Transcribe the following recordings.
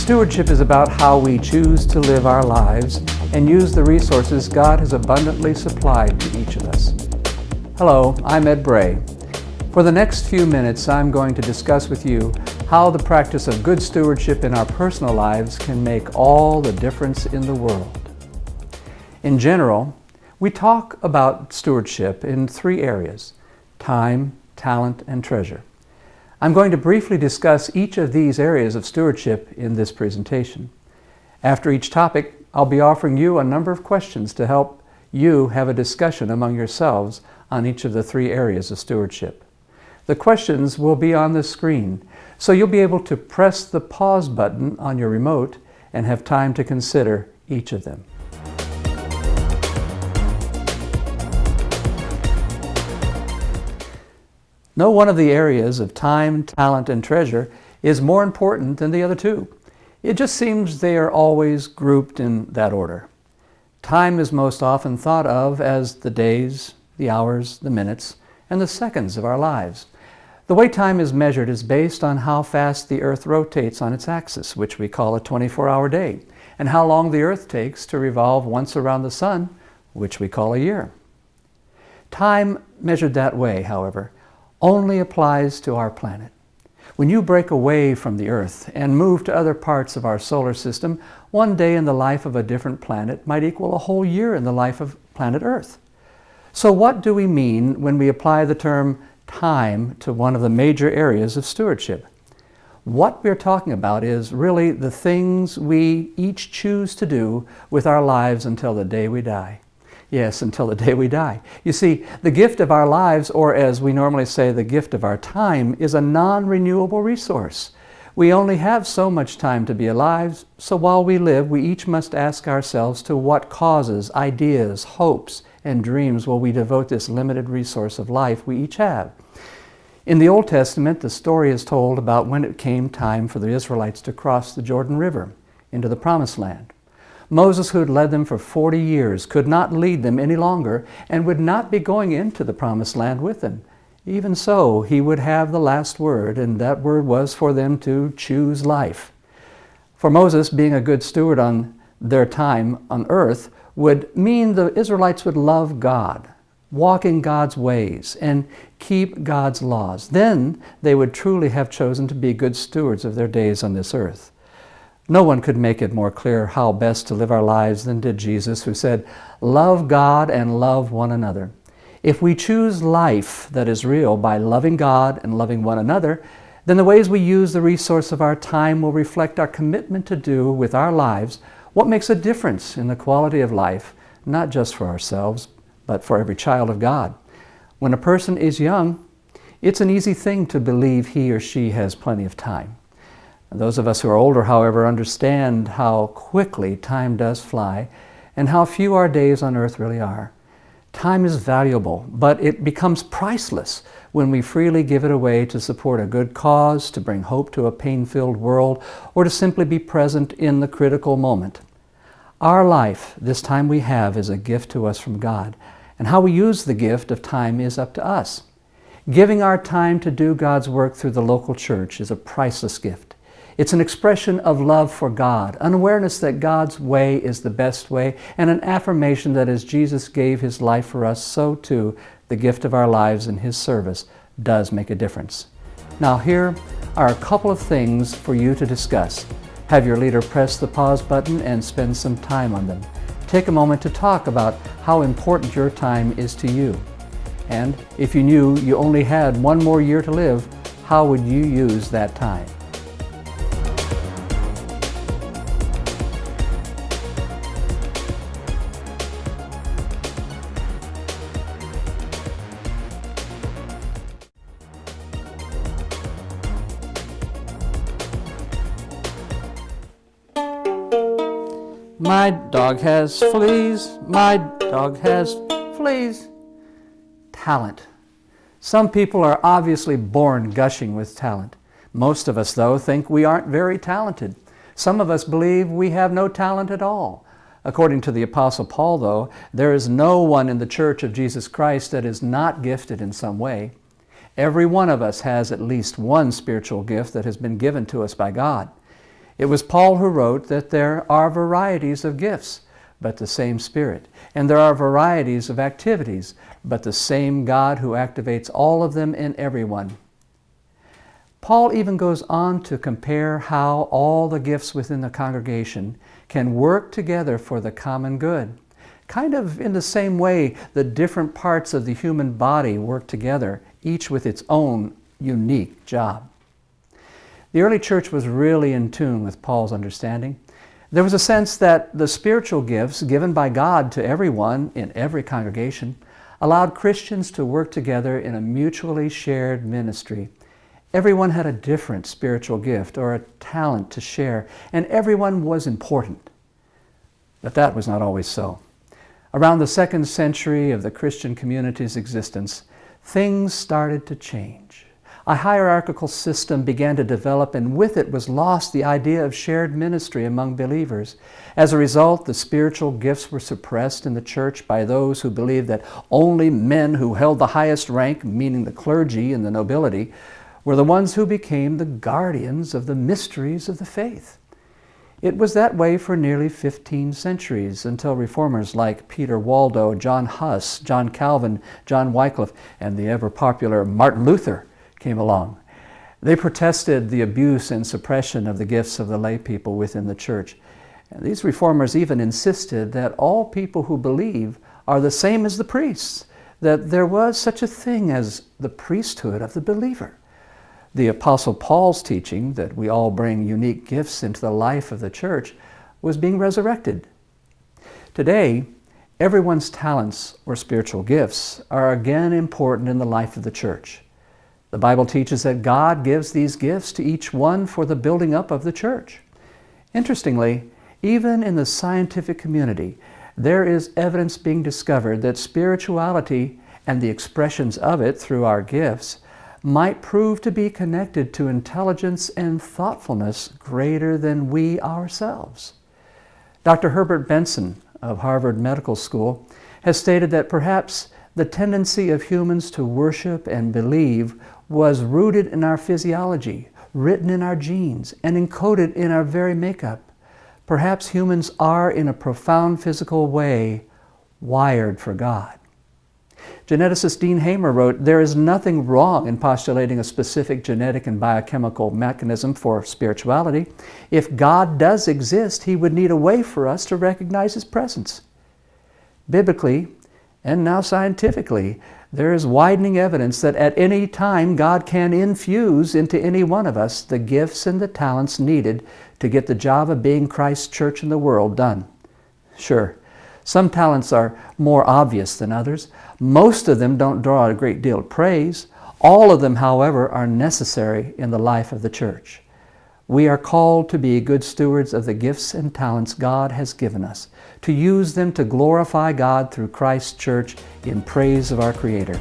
Stewardship is about how we choose to live our lives and use the resources God has abundantly supplied to each of us. Hello, I'm Ed Bray. For the next few minutes, I'm going to discuss with you how the practice of good stewardship in our personal lives can make all the difference in the world. In general, we talk about stewardship in three areas: time, talent, and treasure. I'm going to briefly discuss each of these areas of stewardship in this presentation. After each topic, I'll be offering you a number of questions to help you have a discussion among yourselves on each of the three areas of stewardship. The questions will be on the screen, so you'll be able to press the pause button on your remote and have time to consider each of them. No one of the areas of time, talent, and treasure is more important than the other two. It just seems they are always grouped in that order. Time is most often thought of as the days, the hours, the minutes, and the seconds of our lives. The way time is measured is based on how fast the Earth rotates on its axis, which we call a 24-hour day, and how long the Earth takes to revolve once around the Sun, which we call a year. Time measured that way, however, only applies to our planet. When you break away from the Earth and move to other parts of our solar system, one day in the life of a different planet might equal a whole year in the life of planet Earth. So what do we mean when we apply the term time to one of the major areas of stewardship? What we're talking about is really the things we each choose to do with our lives until the day we die. Yes, until the day we die. You see, the gift of our lives, or as we normally say, the gift of our time, is a non-renewable resource. We only have so much time to be alive, so while we live, we each must ask ourselves to what causes, ideas, hopes, and dreams will we devote this limited resource of life we each have. In the Old Testament, the story is told about when it came time for the Israelites to cross the Jordan River into the Promised Land. Moses, who had led them for 40 years, could not lead them any longer and would not be going into the Promised Land with them. Even so, he would have the last word, and that word was for them to choose life. For Moses, being a good steward on their time on earth would mean the Israelites would love God, walk in God's ways, and keep God's laws. Then they would truly have chosen to be good stewards of their days on this earth. No one could make it more clear how best to live our lives than did Jesus, who said, "Love God and love one another." If we choose life that is real by loving God and loving one another, then the ways we use the resource of our time will reflect our commitment to do with our lives what makes a difference in the quality of life, not just for ourselves, but for every child of God. When a person is young, it's an easy thing to believe he or she has plenty of time. Those of us who are older, however, understand how quickly time does fly and how few our days on earth really are. Time is valuable, but it becomes priceless when we freely give it away to support a good cause, to bring hope to a pain-filled world, or to simply be present in the critical moment. Our life, this time we have, is a gift to us from God, and how we use the gift of time is up to us. Giving our time to do God's work through the local church is a priceless gift. It's an expression of love for God, an awareness that God's way is the best way, and an affirmation that as Jesus gave His life for us, so too the gift of our lives in His service does make a difference. Now here are a couple of things for you to discuss. Have your leader press the pause button and spend some time on them. Take a moment to talk about how important your time is to you. And if you knew you only had one more year to live, how would you use that time? My dog has fleas. My dog has fleas. Talent. Some people are obviously born gushing with talent. Most of us, though, think we aren't very talented. Some of us believe we have no talent at all. According to the Apostle Paul, though, there is no one in the Church of Jesus Christ that is not gifted in some way. Every one of us has at least one spiritual gift that has been given to us by God. It was Paul who wrote that there are varieties of gifts, but the same Spirit. And there are varieties of activities, but the same God who activates all of them in everyone. Paul even goes on to compare how all the gifts within the congregation can work together for the common good. Kind of in the same way the different parts of the human body work together, each with its own unique job. The early church was really in tune with Paul's understanding. There was a sense that the spiritual gifts given by God to everyone in every congregation allowed Christians to work together in a mutually shared ministry. Everyone had a different spiritual gift or a talent to share, and everyone was important. But that was not always so. Around the 2nd century of the Christian community's existence, things started to change. A hierarchical system began to develop, and with it was lost the idea of shared ministry among believers. As a result, the spiritual gifts were suppressed in the church by those who believed that only men who held the highest rank, meaning the clergy and the nobility, were the ones who became the guardians of the mysteries of the faith. It was that way for nearly 15 centuries until reformers like Peter Waldo, John Huss, John Calvin, John Wycliffe, and the ever-popular Martin Luther came along. They protested the abuse and suppression of the gifts of the lay people within the church. And these reformers even insisted that all people who believe are the same as the priests, that there was such a thing as the priesthood of the believer. The Apostle Paul's teaching that we all bring unique gifts into the life of the church was being resurrected. Today, everyone's talents or spiritual gifts are again important in the life of the church. The Bible teaches that God gives these gifts to each one for the building up of the church. Interestingly, even in the scientific community, there is evidence being discovered that spirituality and the expressions of it through our gifts might prove to be connected to intelligence and thoughtfulness greater than we ourselves. Dr. Herbert Benson of Harvard Medical School has stated that perhaps the tendency of humans to worship and believe was rooted in our physiology, written in our genes, and encoded in our very makeup. Perhaps humans are, in a profound physical way, wired for God. Geneticist Dean Hamer wrote, "There is nothing wrong in postulating a specific genetic and biochemical mechanism for spirituality. If God does exist, He would need a way for us to recognize His presence." Biblically, and now scientifically, there is widening evidence that at any time God can infuse into any one of us the gifts and the talents needed to get the job of being Christ's church in the world done. Sure, some talents are more obvious than others. Most of them don't draw a great deal of praise. All of them, however, are necessary in the life of the church. We are called to be good stewards of the gifts and talents God has given us, to use them to glorify God through Christ's church in praise of our Creator.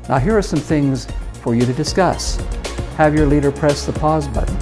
Now here are some things for you to discuss. Have your leader press the pause button.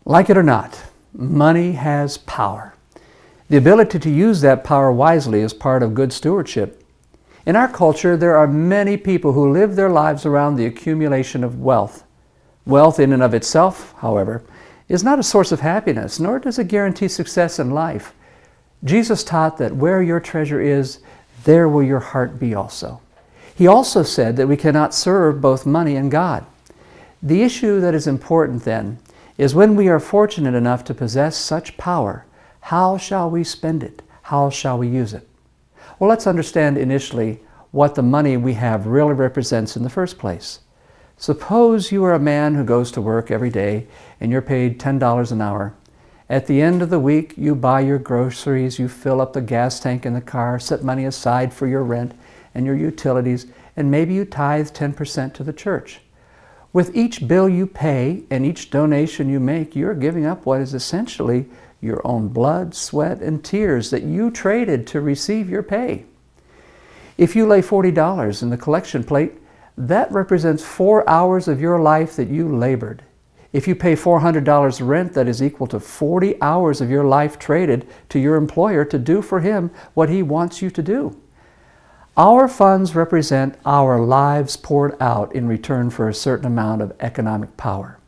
Like it or not, money has power. The ability to use that power wisely is part of good stewardship. In our culture, there are many people who live their lives around the accumulation of wealth. Wealth in and of itself, however, is not a source of happiness, nor does it guarantee success in life. Jesus taught that where your treasure is, there will your heart be also. He also said that we cannot serve both money and God. The issue that is important then is when we are fortunate enough to possess such power, how shall we spend it? How shall we use it? Well, let's understand initially what the money we have really represents in the first place. Suppose you are a man who goes to work every day and you're paid $10 an hour. At the end of the week, you buy your groceries, you fill up the gas tank in the car, set money aside for your rent and your utilities, and maybe you tithe 10% to the church. With each bill you pay and each donation you make, you're giving up what is essentially your own blood, sweat, and tears that you traded to receive your pay. If you lay $40 in the collection plate, that represents 4 hours of your life that you labored. If you pay $400 rent, that is equal to 40 hours of your life traded to your employer to do for him what he wants you to do. Our funds represent our lives poured out in return for a certain amount of economic power.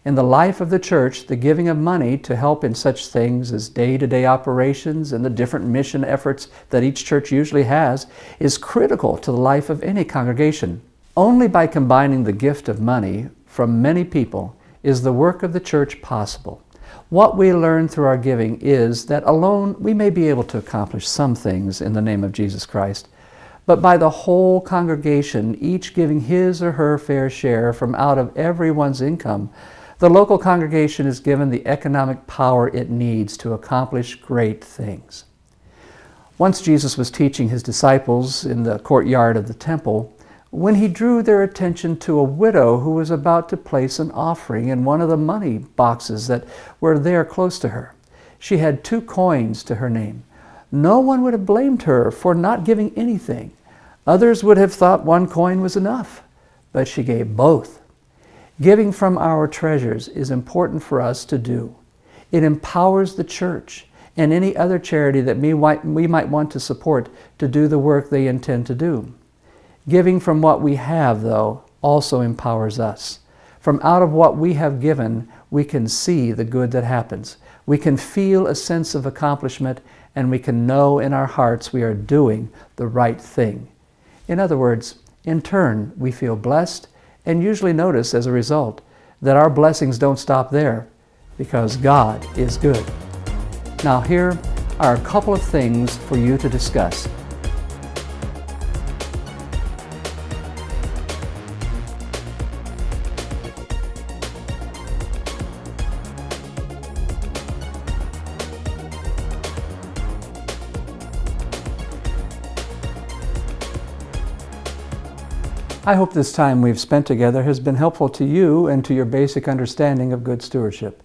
In the life of the church, the giving of money to help in such things as day-to-day operations and the different mission efforts that each church usually has is critical to the life of any congregation. Only by combining the gift of money from many people is the work of the church possible. What we learn through our giving is that alone we may be able to accomplish some things in the name of Jesus Christ, but by the whole congregation, each giving his or her fair share from out of everyone's income, the local congregation is given the economic power it needs to accomplish great things. Once Jesus was teaching his disciples in the courtyard of the temple, when he drew their attention to a widow who was about to place an offering in one of the money boxes that were there close to her. She had 2 coins to her name. No one would have blamed her for not giving anything. Others would have thought 1 coin was enough, but she gave both. Giving from our treasures is important for us to do. It empowers the church and any other charity that we might want to support to do the work they intend to do. Giving from what we have, though, also empowers us. From out of what we have given, we can see the good that happens. We can feel a sense of accomplishment, and we can know in our hearts we are doing the right thing. In other words, in turn, we feel blessed and usually notice as a result that our blessings don't stop there because God is good. Now here are a couple of things for you to discuss. I hope this time we've spent together has been helpful to you and to your basic understanding of good stewardship.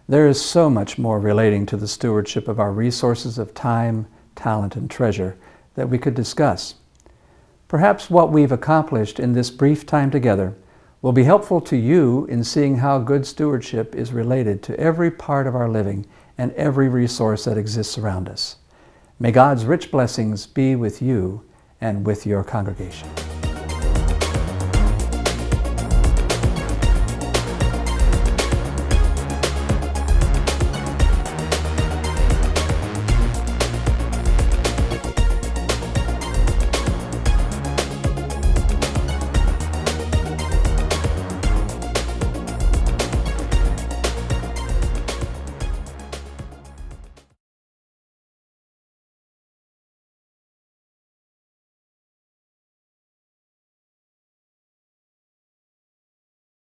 There is so much more relating to the stewardship of our resources of time, talent, and treasure that we could discuss. Perhaps what we've accomplished in this brief time together will be helpful to you in seeing how good stewardship is related to every part of our living and every resource that exists around us. May God's rich blessings be with you and with your congregation.